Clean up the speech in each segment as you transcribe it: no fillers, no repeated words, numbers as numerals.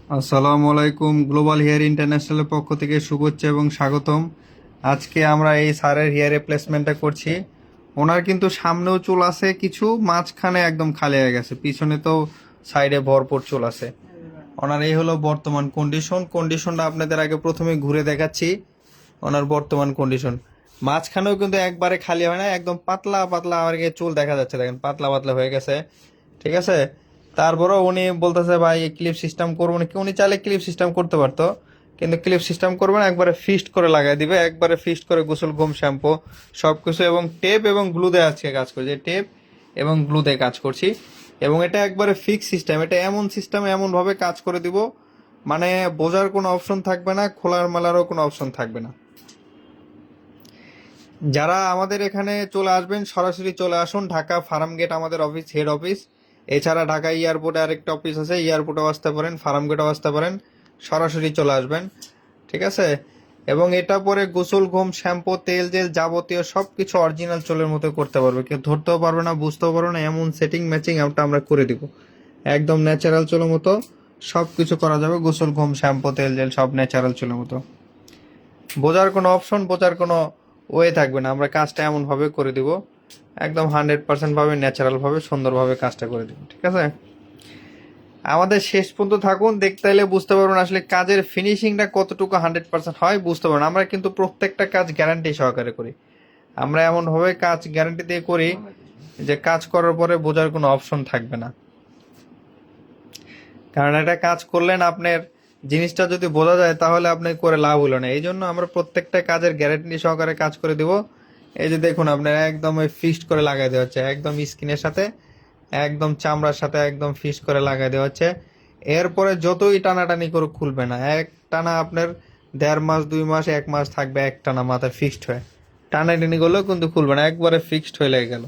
আসসালামু আলাইকুম। Global hair ইন্টারন্যাশনালের পক্ষ থেকে শুভেচ্ছা এবং স্বাগতম। আজকে আমরা এই স্যারের হেয়ার রিপ্লেসমেন্টটা করছি। ওনার কিন্তু সামনেও চুল আছে কিছু, মাঝখানে একদম খালি হয়ে গেছে, পিছনে তো সাইডে ভরপুর চুল আছে। ওনার এই হলো বর্তমান কন্ডিশনটা আপনাদের আগে প্রথমে ঘুরে দেখাচ্ছি। ওনার বর্তমান কন্ডিশন মাঝখানেও কিন্তু একবারে খালি হয় না, একদম পাতলা পাতলা আমার চুল দেখা যাচ্ছে, দেখেন পাতলা পাতলা হয়ে গেছে। ঠিক আছে, তারপরেও উনি বলতেছে ভাই ক্লিপ সিস্টেম করবো নাকি। উনি চাইলে ক্লিপ সিস্টেম করতে পারতো, কিন্তু ক্লিপ সিস্টেম করবে না, একবারে ফিক্সড করে লাগাই দিবে, একবারে ফিক্সড করে গোসল ঘুম শ্যাম্পু সব কিছু এবং টেপ এবং গ্লু দিয়ে আজকে কাজ করছি, টেপ এবং গ্লু দিয়ে কাজ করছি। এবং এটা একবারে ফিক্স সিস্টেম, এটা এমন সিস্টেম এমনভাবে কাজ করে দিব মানে বোঝার কোনো অপশন থাকবে না, খোলার মেলারও কোনো অপশন থাকবে না। যারা আমাদের এখানে চলে আসবেন সরাসরি চলে আসুন, ঢাকা ফার্ম গেট আমাদের অফিস, হেড অফিস। এছাড়া ঢাকা এয়ারপোর্টে আরেকটা অফিস আছে, এয়ারপোর্টেও আসতে পারেন, ফার্ম গেটেও আসতে পারেন, সরাসরি চলে আসবেন। ঠিক আছে, এবং এটা পরে গোসল ঘুম শ্যাম্পু তেল জেল যাবতীয় সব কিছু অরিজিনাল চুলের মতো করতে পারবে, কেউ ধরতেও পারবে না, বুঝতেও পারবে না, এমন সেটিং ম্যাচিং ওটা আমরা করে দিব। একদম ন্যাচারাল চুলের মতো সব কিছু করা যাবে, গোসল ঘুম শ্যাম্পু তেল জেল সব ন্যাচারাল চুলের মতো। বোঝার কোনো অপশন, বোঝার কোনো ওয়ে থাকবে না, আমরা কাজটা এমনভাবে করে দিব, একদম 100% ভাবে ন্যাচারাল ভাবে সুন্দরভাবে কাজটা করে দিব। ঠিক আছে, আমাদের শেষ পর্যন্ত থাকুন, দেখতে এলে বুঝতে পারবেন আসলে কাজের ফিনিশিংটা কতটুকু 100% হয় বুঝতে পারবেন। আমরা কিন্তু প্রত্যেকটা কাজ গ্যারান্টি সহকারে করি, আমরা এমনভাবে কাজ গ্যারান্টি দিয়ে করি যে কাজ করার পরে বোঝার কোনো অপশন থাকবে না। কারণ এটা কাজ করলেন আপনার জিনিসটা যদি বোঝা যায় তাহলে আপনি করে লাভ হলো না, এই জন্য আমরা প্রত্যেকটা কাজের গ্যারান্টি সহকারে কাজ করে দিব। এই যে দেখুন আপনার একদম ফিক্সড করে লাগাই দেওয়া হচ্ছে, একদম স্কিনের সাথে একদম চামড়ার সাথে একদম ফিক্সড করে লাগাই দেওয়া হচ্ছে। এরপরে যতই টানাটানি করে খুলবে না, এক টানা আপনার 1.5 মাস 2 মাস 1 মাস থাকবে এক টানা মাথায় ফিক্সড হয়ে, টানাটানি করলেও কিন্তু খুলবে না, একবারে ফিক্সড হয়ে লেগে গেল,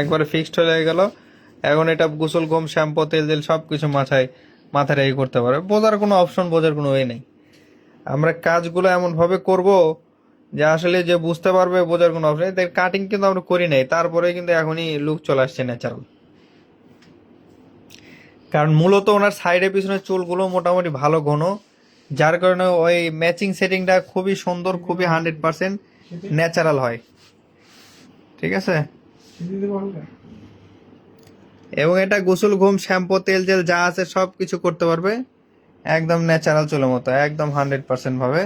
একবারে ফিক্সড হয়ে লেগে গেল। এখন এটা গোসল গম শ্যাম্পু তেল তেল সব কিছু মাথায় রেখে করতে পারবে, বোঝার কোনো অপশন, বোঝার কোনো ওয়ে নেই। আমরা কাজগুলো এমনভাবে করব যে আসলে যে বুঝতে পারবে, বোঝার কোনো অপশন নেই। কাটিং কিন্তু আমরা করি নাই, তারপরে কিন্তু এখনই লুক চলে আসছে ন্যাচারাল। কারণ মূলত ওনার সাইডে পিছনে চুলগুলো মোটামুটি ভালো ঘন, যার কারণে ওই ম্যাচিং সেটিংটা খুবই সুন্দর, খুবই 100% ন্যাচারাল হয়। ঠিক আছে, এবং এটা গোসল ঘুম শ্যাম্পু তেল জেল যা আছে সব কিছু করতে পারবে একদম ন্যাচারাল চুলের মতো, একদম 100% ভাবে।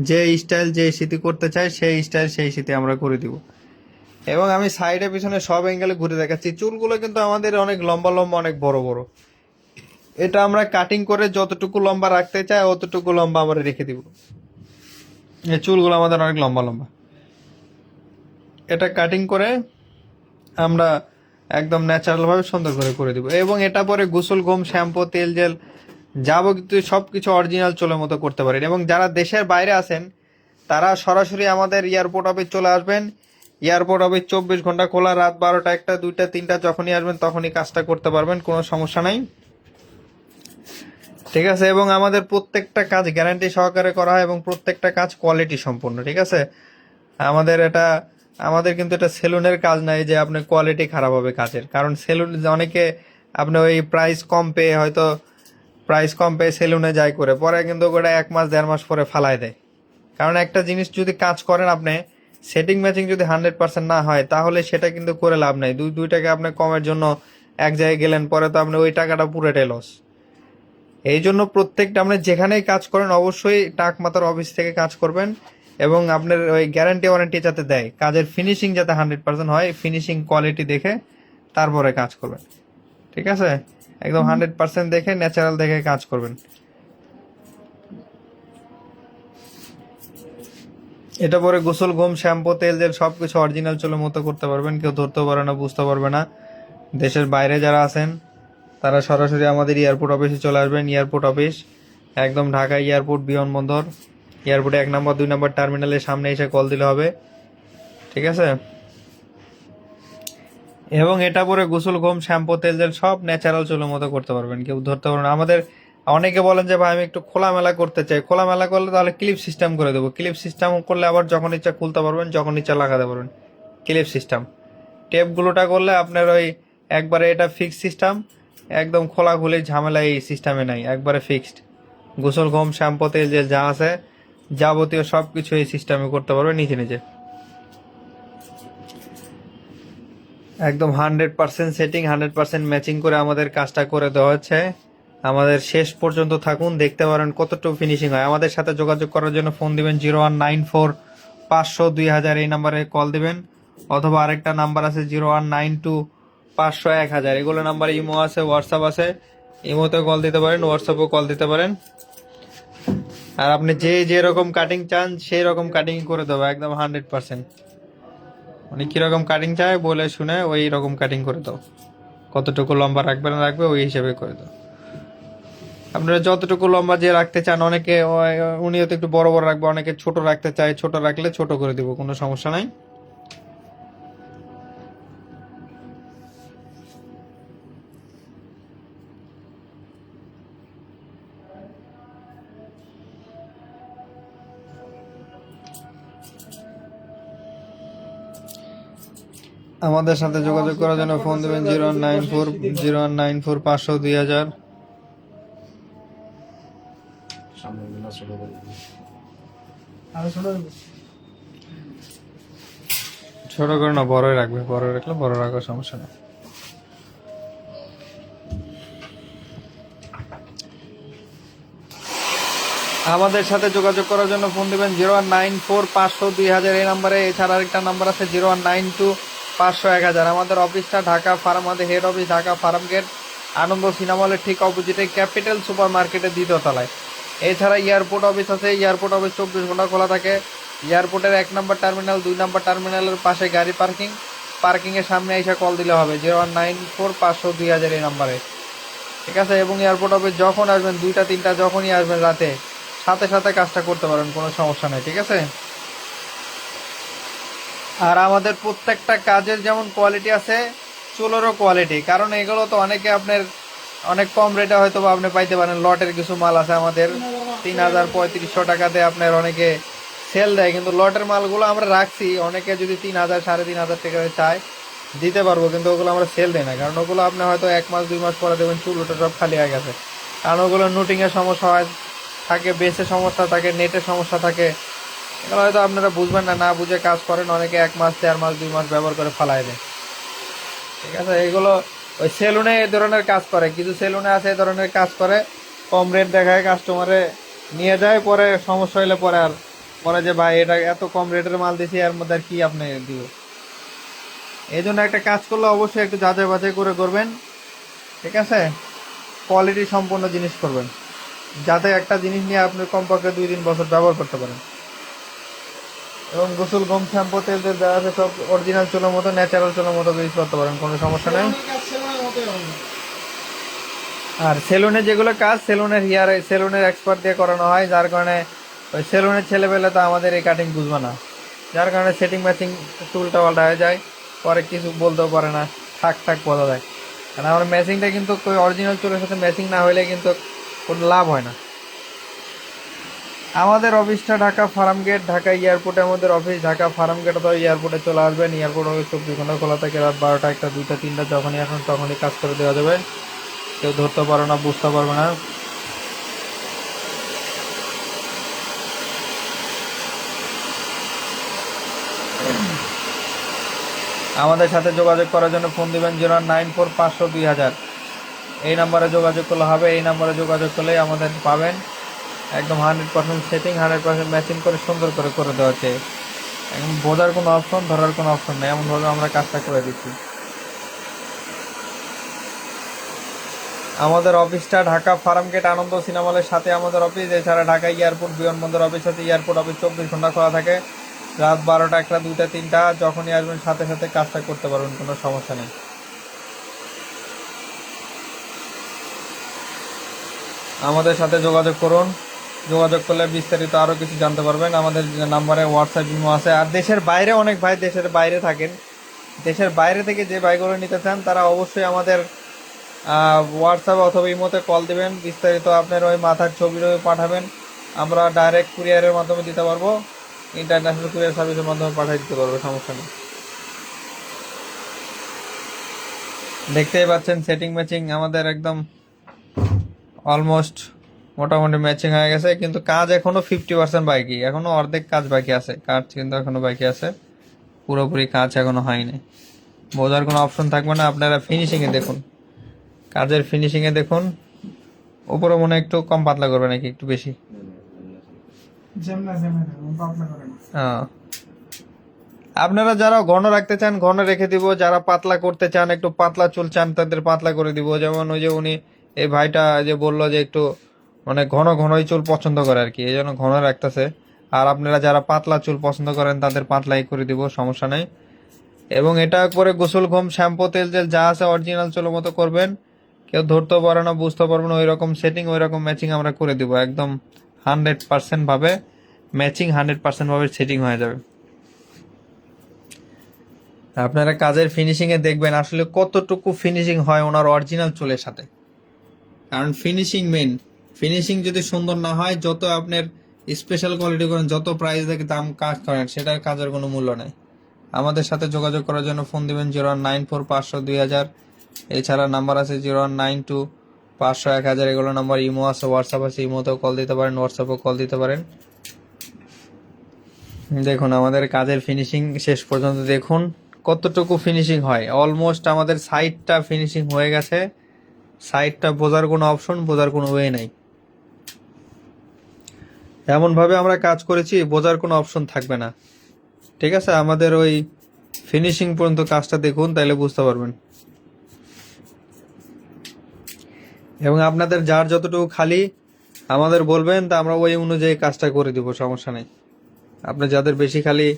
যে স্টাইল যে স্মৃতি করতে চাই সেই স্টাইল সেই স্মৃতি আমরা করে দিব। এবং আমি সাইডে পিছনে সব অ্যাঙ্গেলে ঘুরে দেখাচ্ছি, চুলগুলো কিন্তু আমাদের অনেক লম্বা লম্বা, অনেক বড় বড়। এটা আমরা কাটিং করে যতটুকু লম্বা রাখতে চাই অতটুকু লম্বা আমরা রেখে দিব। এই চুলগুলো আমাদের অনেক লম্বা লম্বা, এটা কাটিং করে আমরা একদম ন্যাচারাল ভাবে সুন্দর করে করে দিব। এবং এটা পরে গোসল ঘুম শ্যাম্পু তেল জেল যাবতীয় সব কিছু অরিজিনাল চুলের মতো করতে পারেন। এবং যারা দেশের বাইরে আছেন তারা সরাসরি আমাদের এয়ারপোর্ট অফিস চলে আসবেন। এয়ারপোর্ট অফিস 24 ঘন্টা খোলা, রাত 12টা 1টা 2টা 3টা যখনই আসবেন তখনই কাজটা করতে পারবেন, কোনো সমস্যা নাই। ঠিক আছে, এবং আমাদের প্রত্যেকটা কাজ গ্যারান্টি সহকারে করা হয় এবং প্রত্যেকটা কাজ কোয়ালিটি সম্পূর্ণ। ঠিক আছে, আমাদের এটা আমাদের কিন্তু এটা সেলুনের কাজ নাই যে আপনার কোয়ালিটি খারাপ হবে কাজের, কারণ সেলুন অনেকে আপনি ওই প্রাইস কম পেয়ে সেলুনে যায় করে পরে কিন্তু ওটা 1 মাস 1.5 মাস পরে ফালাই দেয়। কারণ একটা জিনিস যদি কাজ করেন আপনি, সেটিং ম্যাচিং যদি 100% না হয় তাহলে সেটা কিন্তু করে লাভ নাই। দুই টাকা আপনি কমের জন্য এক জায়গায় গেলেন, পরে তো আপনি ওই টাকাটা পুরোটাই লস। এই জন্য প্রত্যেকটা আপনি যেখানেই কাজ করেন অবশ্যই টাক মাতার অফিস থেকে কাজ করবেন, এবং আপনার ওই গ্যারান্টি ওয়ারেন্টি যাতে দেয়, কাজের ফিনিশিং যাতে 100% হয়, ফিনিশিং কোয়ালিটি দেখে তারপরে কাজ করবেন। ঠিক আছে, একদম 100% দেখে ন্যাচারাল দেখে কাজ করবেন। এটা পরে গোসল ঘুম শ্যাম্পু তেল জেল সব কিছু অরিজিনাল চুলের মতো করতে পারবেন, কেউ ধরতেও পারবে না, বুঝতে পারবে না। দেশের বাইরে যারা আছেন তারা সরাসরি আমাদের এয়ারপোর্ট অফিসে চলে আসবেন। এয়ারপোর্ট অফিস একদম ঢাকা এয়ারপোর্ট বিমানবন্দর, এয়ারপোর্টে 1 নম্বর 2 নম্বর টার্মিনালের সামনে এসে কল দিলে হবে। ঠিক আছে, এবং এটা পরে গোসল ঘুম শ্যাম্পু তেল জেল সব ন্যাচারাল চুলের মতো করতে পারবেন, কেউ ধরতে পারবেন না। আমাদের অনেকে বলেন যে ভাই আমি একটু খোলামেলা করতে চাই, খোলামেলা করলে তাহলে ক্লিপ সিস্টেম করে দেবো, ক্লিপ সিস্টেম করলে আবার যখন ইচ্ছা খুলতে পারবেন, যখন ইচ্ছা লাগাতে পারবেন। ক্লিপ সিস্টেম টেপগুলোটা করলে আপনার ওই একবারে এটা ফিক্স সিস্টেম, একদম খোলাখুলি ঝামেলা এই সিস্টেমে নাই, একবারে ফিক্সড। গোসল গম শ্যাম্পু তেল যে যা আছে যাবতীয় সবকিছু এই সিস্টেমে করতে পারবে নিজে নিজে। একদম 100% সেটিং, 100% ম্যাচিং করে আমাদের কাজটা করে দেওয়া হচ্ছে। আমাদের শেষ পর্যন্ত থাকুন, দেখতে পারেন কতটুকু ফিনিশিং হয়। আমাদের সাথে যোগাযোগ করার জন্য ফোন দিবেন 0194 500 2000, এই নাম্বারে কল দিবেন। অথবা আরেকটা নাম্বার আছে 0192 500 1000, এগুলো নাম্বারে ইমো আছে, হোয়াটসঅ্যাপ আছে। ইমোতে কল দিতে পারেন, হোয়াটসঅ্যাপেও কল দিতে পারেন। আর আপনি যে যেরকম কাটিং চান সেই রকম কাটিং করে দেবো, একদম 100%। মানে কিরকম কাটিং চায় বলে শুনে ওই রকম কাটিং করে দাও। কতটুকু লম্বা রাখবে না রাখবে ওই হিসেবে করে দাও। আপনারা যতটুকু লম্বা যে রাখতে চান, অনেকে উনিও তো একটু বড় বড় রাখবে, অনেকে ছোট রাখতে চায়, ছোট রাখলে ছোট করে দিব, কোনো সমস্যা নাই। আমাদের সাথে যোগাযোগ করার জন্য ফোন দেবেন 0194 ছোট করে না, বড়ই রাখবে, বড় রাখলে বড় রাখার সমস্যা নেই। আমাদের সাথে যোগাযোগ করার জন্য ফোন দেবেন 0194 500 2000, এই নাম্বারে। এছাড়া আরেকটা নাম্বার আছে 0192 500 1000। আমাদের অফিসটা ঢাকা ফার্ম, আমাদের head office Dhaka farm gate, Ananda cinema হলের ঠিক অপোজিটে ক্যাপিটাল সুপার মার্কেটের দ্বিতীয় তলায়। এছাড়া এয়ারপোর্ট অফিস আছে, এয়ারপোর্ট অফিস 24 ঘন্টা খোলা থাকে। এয়ারপোর্টের 1 নম্বর টার্মিনাল, 2 নম্বর টার্মিনালের পাশে গাড়ি পার্কিং, পার্কিংয়ের সামনে এসে কল দিলে হবে 0194 500 2000, এই নাম্বারে। ঠিক আছে? এবং এয়ারপোর্ট অফিস যখন আসবেন, 2টা 3টা যখনই আসবেন রাতে, সাথে সাথে কাজটা করতে পারেন, কোনো সমস্যা নেই। ঠিক আছে? আর আমাদের প্রত্যেকটা কাজের যেমন কোয়ালিটি আছে, চুলেরও কোয়ালিটি। কারণ এগুলো তো অনেকে আপনার অনেক কম রেটে হয়তো বা আপনি পাইতে পারেন। লটের কিছু মাল আছে আমাদের 3000 3500 টাকাতে আপনার অনেকে সেল দেয়, কিন্তু লটের মালগুলো আমরা রাখছি। অনেকে যদি 3000 3500 টাকা চায় দিতে পারবো, কিন্তু ওগুলো আমরা সেল দিই না। কারণ ওগুলো আপনি হয়তো 1 মাস 2 মাস পরে দেবেন চুল ওটা সব খালি হয়ে গেছে। কারণ ওগুলো নুটিংয়ের সমস্যা হয় থাকে, বেসের সমস্যা থাকে, নেটের সমস্যা থাকে। এগুলো হয়তো আপনারা বুঝবেন না, না বুঝে কাজ করেন। অনেকে 1 মাস 4 মাস 2 মাস ব্যবহার করে ফালাই দেয়। ঠিক আছে? এগুলো ওই সেলুনে এই ধরনের কাজ করে, কিছু সেলুনে আছে এই ধরনের কাজ করে, কম রেট দেখায়, কাস্টমারে নিয়ে যায়, পরে সমস্যা হলে পরে আর পরে যে ভাই এটা এত কম রেটের মাল দিছি, এর মধ্যে আর কি আপনি দিব। এই জন্য একটা কাজ করলে অবশ্যই একটু যাচাই বাছাই করে করবেন। ঠিক আছে? কোয়ালিটি সম্পন্ন জিনিস করবেন, যাতে একটা জিনিস নিয়ে আপনি কমপক্ষে 2-3 বছর ব্যবহার করতে পারেন। এবং গোসল গম শ্যাম্পু তেল তেল দেওয়া আছে, সব অরিজিনাল চুলের মতো, ন্যাচারাল চুলের মতো ইউজ করতে পারেন, কোনো সমস্যা নেই। আর সেলুনে যেগুলো কাজ, সেলুনের সেলুনের এক্সপার্ট দিয়ে করানো হয়, যার কারণে ওই সেলুনের ছেলেবেলে তো আমাদের এই কাটিং বুঝবে না, যার কারণে সেটিং ম্যাচিং চুলটা পাল্টা হয়ে যায়, পরে কিছু বলতেও পারে না, ঠাক ঠাক বলা যায়। কারণ আমার ম্যাচিংটা কিন্তু অরিজিনাল চুলের সাথে ম্যাচিং না হলে কিন্তু কোনো লাভ হয় না। আমাদের অফিসটা ঢাকা ফার্ম গেট, ঢাকা এয়ারপোর্টে আমাদের অফিস। ঢাকা ফার্ম গেট অথবা এয়ারপোর্টে চলে আসবেন। এয়ারপোর্ট অফিস 24 ঘন্টা খোলা থাকে, রাত 12টা 1টা 2টা 3টা যখনই আসুন তখনই কাজ করে দেওয়া যাবে, কেউ ধরতে পারবে না, বুঝতে পারবে না। আমাদের সাথে যোগাযোগ করার জন্য ফোন দিবেন 0194 500 2000, এই নাম্বারে যোগাযোগ করলে হবে। এই নাম্বারে যোগাযোগ করলেই আমাদের পাবেন। একদম 100% সেটিং, 100% ম্যাচিং করে সুন্দর করে করে দেওয়া হচ্ছে। এখন বোঝার কোনো অপশন, ধরার কোনো অপশন নেই, এমনভাবে আমরা কাজটা করে দিচ্ছি। আমাদের অফিসটা Dhaka farm gate, Ananda cinema হলের সাথে আমাদের অফিস। এছাড়া ঢাকা এয়ারপোর্ট বিমানবন্দর অফিস আছে। এয়ারপোর্ট অফিস 24 ঘন্টা খোলা থাকে, রাত 12টা 1টা 2টা 3টা যখনই আসবেন সাথে সাথে কাজটা করতে পারবেন, কোনো সমস্যা নেই। আমাদের সাথে যোগাযোগ করুন, যোগাযোগ করলে বিস্তারিত আরও কিছু জানতে পারবেন। আমাদের নাম্বারে হোয়াটসঅ্যাপ ইমো আছে। আর দেশের বাইরে অনেক ভাই দেশের বাইরে থাকেন, দেশের বাইরে থেকে যে বাইকগুলো নিতে চান তারা অবশ্যই আমাদের হোয়াটসঅ্যাপ অথবা ইমোতে কল দিবেন। বিস্তারিত আপনার ওই মাথার ছবি পাঠাবেন, আমরা ডাইরেক্ট কুরিয়ারের মাধ্যমে দিতে পারবো, ইন্টারন্যাশনাল কুরিয়ার সার্ভিসের মাধ্যমে পাঠিয়ে দিতে পারবো, সমস্যা নেই। দেখতেই পাচ্ছেন সেটিং ম্যাচিং আমাদের একদম অলমোস্ট মোটামুটি ম্যাচিং হয়ে গেছে, কিন্তু কাজ এখনো 50% বাকি, এখনো অর্ধেক কাজ বাকি আছে, কাজ কিন্তু এখনো বাকি আছে, পুরোপুরি কাজ এখনো হয়নি। বোঝার কোনো অপশন থাকবে না, আপনারা ফিনিশিং এ দেখুন, কাজের ফিনিশিং এ দেখুন। উপরে মনে হয় একটু কম পাতলা করবে নাকি একটু বেশি? হ্যাঁ, আপনারা যারা ঘন রাখতে চান ঘন রেখে দিব, যারা পাতলা করতে চান একটু পাতলা চুল চান তাদের পাতলা করে দিব। যেমন ওই যে উনি এই ভাইটা যে বললো যে একটু মানে ঘন ঘনই চুল পছন্দ করে আর কি, এই জন্য ঘন রাখতেছে। আর আপনারা যারা পাতলা চুল পছন্দ করেন তাদের পাতলাই করে দিব, সমস্যা নেই। এবং এটা করে গোসল ঘুম শ্যাম্পু তেল জেল যা আছে অরিজিনাল চুলের মতো করবেন, কেউ ধরতে পারে না বুঝতে পারবে না, ওই রকম সেটিং ওই রকম ম্যাচিং আমরা করে দিব, একদম 100% ভাবে ম্যাচিং, 100% ভাবে সেটিং হয়ে যাবে। আপনারা কাজের ফিনিশিং এ দেখবেন আসলে কতটুকু ফিনিশিং হয় ওনার অরিজিনাল চুলের সাথে, কারণ ফিনিশিং মেন। ফিনিশিং যদি সুন্দর না হয়, যত আপনার স্পেশাল কোয়ালিটি করেন, যত প্রাইস দেখে দাম কাজ করেন, সেটার কাজের কোনো মূল্য নেই। আমাদের সাথে যোগাযোগ করার জন্য ফোন দিবেন 0194 500 2000। এছাড়া নাম্বার আছে 0192 500 1000, এগুলো নাম্বার। ইমো আছে, হোয়াটসঅ্যাপ আছে, ইমোতেও কল দিতে পারেন, হোয়াটসঅ্যাপেও কল দিতে পারেন। দেখুন আমাদের কাজের ফিনিশিং শেষ পর্যন্ত দেখুন কতটুকু ফিনিশিং হয়। অলমোস্ট আমাদের সাইডটা ফিনিশিং হয়ে গেছে, সাইডটা বোঝার কোনো অপশন, বোঝার কোনো ওয়ে নাই। এমন ভাবে আমরা কাজ করেছি বোঝার কোনো অপশন থাকবে না। ঠিক আছে, আমাদের ওই ফিনিশিং পর্যন্ত কাজটা দেখুন, তাইলে বুঝতে পারবেন। এবং আপনাদের যার যতটুকু খালি আমাদের বলবেন, তা আমরা ওই অনুযায়ী কাজটা করে দিব, সমস্যা নেই। আপনার যাদের বেশি খালি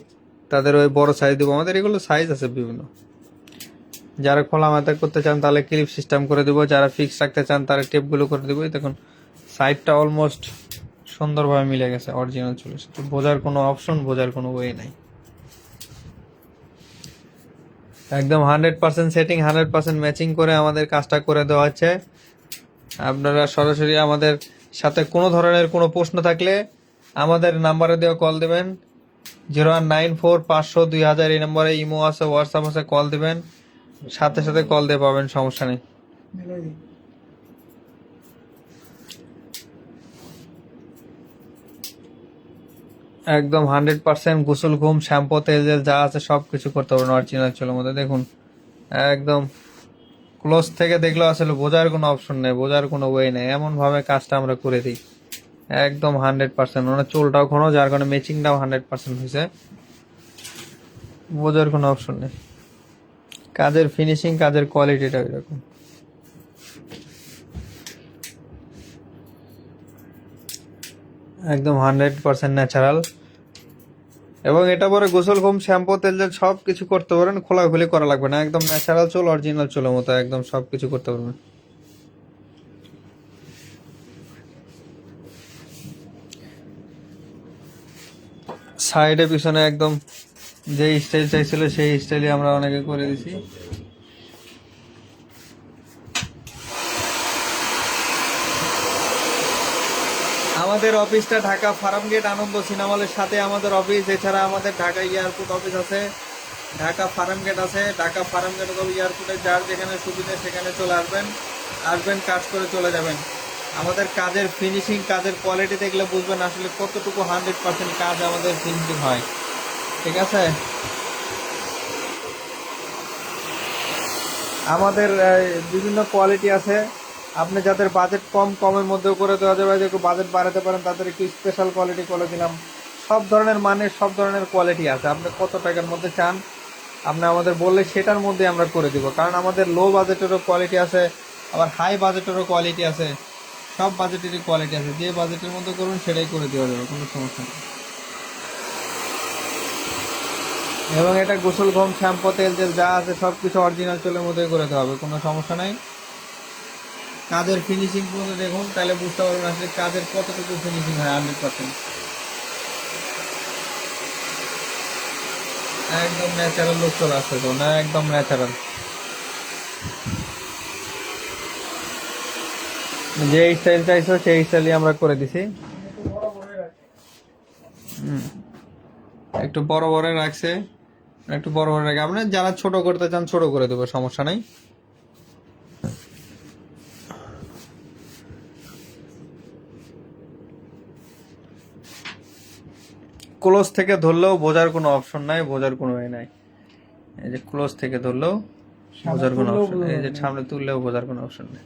তাদের ওই বড় সাইজ দিব, আমাদের এগুলো সাইজ আছে বিভিন্ন। যারা খোলা মাথা করতে চান তাহলে ক্লিপ সিস্টেম করে দিব, যারা ফিক্স রাখতে চান তারা টেপগুলো করে দিব। দেখুন সাইডটা অলমোস্ট সুন্দরভাবে মিলে গেছে অরিজিনাল চুলের সাথে, বোঝার কোনো অপশন, বোঝার কোনো ওয়ে নাই। একদম 100% সেটিং, 100% ম্যাচিং করে আমাদের কাজটা করে দেওয়া হচ্ছে। আপনারা সরাসরি আমাদের সাথে কোনো ধরনের কোনো প্রশ্ন থাকলে আমাদের নাম্বারে দেওয়া কল দেবেন, 0194 500 2000, এই নম্বরে ইমো আছে, হোয়াটসঅ্যাপ আছে, কল দেবেন, সাথে সাথে কল দিয়ে পাবেন, সমস্যা নেই। একদম 100% গোসল ঘুম শ্যাম্পু তেল জেল যা আছে সবকিছু করতে পারবেন অরিজিনাল চুলের মধ্যে। দেখুন একদম ক্লোজ থেকে দেখলেও আসলে বোঝার কোনো অপশন নেই, বোঝার কোনো ওয়ে নেই, এমন ভাবে কাজটা আমরা করে দিই একদম 100%। ওনার চুলটাও ঘন, যার কারণে ম্যাচিংটাও 100% হয়েছে, বোঝার কোনো অপশন নেই। কাজের ফিনিশিং, কাজের কোয়ালিটিটা এরকম। একদম 100% ন্যাচারাল। এবং এটা পরে গোসল ঘুম শ্যাম্পু তেল জেল সব কিছু করতে পারেন, খোলাখুলি করা লাগবে না, একদম ন্যাচারাল চুল অরিজিনাল চুলের মতো একদম সবকিছু করতে পারবেন। সাইডে পিছনে একদম যে স্টাইল চাইছিল সেই স্টাইলে আমরা অনেকে করে দিছি। আমাদের অফিসটা ঢাকা ফার্মগেট আনন্দ সিনেমা হলের সাথে আমাদের অফিস। এছাড়া আমাদের ঢাকা এয়ারপোর্ট অফিস আছে, ঢাকা ফার্মগেট আছে। ঢাকা ফার্মগেট অথবা এয়ারপোর্টে যার যেখানে সুবিধা সেখানে চলে আসবেন, আসবেন কাজ করে চলে যাবেন। আমাদের কাজের ফিনিশিং, কাজের কোয়ালিটি দেখলে বুঝবেন আসলে কতটুকু 100% কাজ আমাদের ফিনিশিং হয়। ঠিক আছে, আমাদের বিভিন্ন কোয়ালিটি আছে। আপনি যাদের বাজেট কম, কমের মধ্যেও করে দেওয়া যাবে, যে একটু বাজেট বাড়াতে পারেন তাদের একটু স্পেশাল কোয়ালিটি করে দিলাম। সব ধরনের মানের, সব ধরনের কোয়ালিটি আছে। আপনি কত টাকার মধ্যে চান আপনি আমাদের বললে সেটার মধ্যে আমরা করে দিব, কারণ আমাদের লো বাজেটেরও কোয়ালিটি আছে, আবার হাই বাজেটেরও কোয়ালিটি আছে। সব বাজেটেরই কোয়ালিটি আছে, যে বাজেটের মধ্যে করবেন সেটাই করে দেওয়া যাবে, কোনো সমস্যা নেই। এবং এটা গোসল ঘুম শ্যাম্পু তেল জেল যা আছে সব কিছু অরিজিনাল চুলের মধ্যেই করে দেওয়া হবে, কোনো সমস্যা নাই। কাজের ফিনিশিং পর্যন্ত দেখুন, তাহলে বুঝতে পারবেন আসলে কাজের কতটুকু ফিনিশিং হয় 100%। একদম ন্যাচারাল লুক চলে আসছে তো না, একদম ন্যাচারাল। যে স্টাইল চাইছো সেই স্টাইলই আমরা করে দিছি। একটু বড় বড় রাখছে, একটু বড় বড় রাখে। আপনি যারা ছোট করতে চান ছোট করে দেবো, সমস্যা নাই। ক্লোজ থেকে ধরলেও বোঝার কোনো অপশন নাই, বোঝার কোনো নাই। এই যে ক্লোজ থেকে ধরলেও বোঝার কোনো অপশন, এই যে সামনে তুললেও বোঝার কোনো অপশন নেই।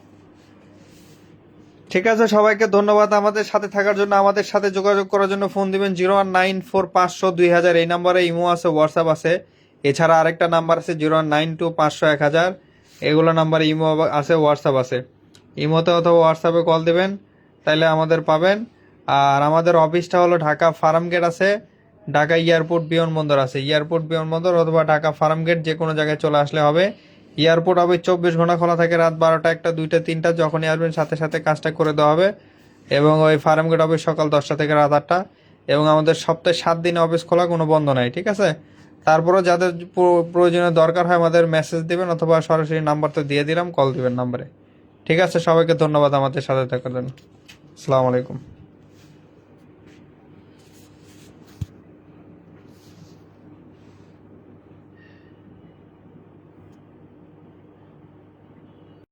ঠিক আছে, সবাইকে ধন্যবাদ আমাদের সাথে থাকার জন্য। আমাদের সাথে যোগাযোগ করার জন্য ফোন দিবেন 0194500 2000, এই নাম্বারে ইমো আছে, হোয়াটসঅ্যাপ আছে। এছাড়া আরেকটা নাম্বার আছে 092500100, এগুলো নাম্বারে ইমো আছে, হোয়াটসঅ্যাপ আছে। ইমোতে অথবা হোয়াটসঅ্যাপে কল দিবেন, তাইলে আমাদের পাবেন। আর আমাদের অফিসটা হলো ঢাকা ফার্ম গেট আছে, ঢাকা এয়ারপোর্ট বিমানবন্দর আছে, এয়ারপোর্ট বিমানবন্দর অথবা ঢাকা ফার্ম গেট, যে কোনো জায়গায় চলে আসলে হবে। এয়ারপোর্ট হবে 24 ঘন্টা খোলা থাকে, রাত 12টা 1টা 2টা 3টা যখনই আসবেন সাথে সাথে কাজটা করে দেওয়া হবে। এবং ওই ফার্ম গেট হবে সকাল 10টা থেকে রাত 8টা। এবং আমাদের সপ্তাহে 7 দিনে অফিস খোলা, কোনো বন্ধ নাই, ঠিক আছে। তারপরেও যাদের প্রয়োজনীয় দরকার হয় আমাদের মেসেজ দিবেন, অথবা সরাসরি নাম্বার তো দিয়ে দিলাম, কল দিবেন নাম্বারে। ঠিক আছে, সবাইকে ধন্যবাদ আমাদের সাথে থাকার জন্য। আসসালামু আলাইকুম।